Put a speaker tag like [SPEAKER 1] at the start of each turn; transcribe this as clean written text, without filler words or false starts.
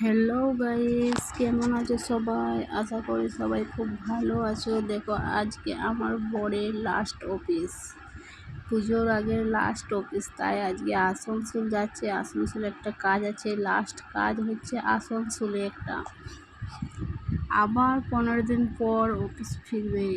[SPEAKER 1] Hello guys, কেমন আছো সবাই? আশা করি সবাই খুব ভালো আছো। দেখো, আজকে আমার বরের লাস্ট অফিস, পুজোর আগের লাস্ট অফিস, তাই আজকে আসানসোল যাচ্ছে। আসানসোলে একটা কাজ আছে, লাস্ট কাজ হচ্ছে আসানসোলে একটা। আবার 15 দিন পর অফিস ফিরবে।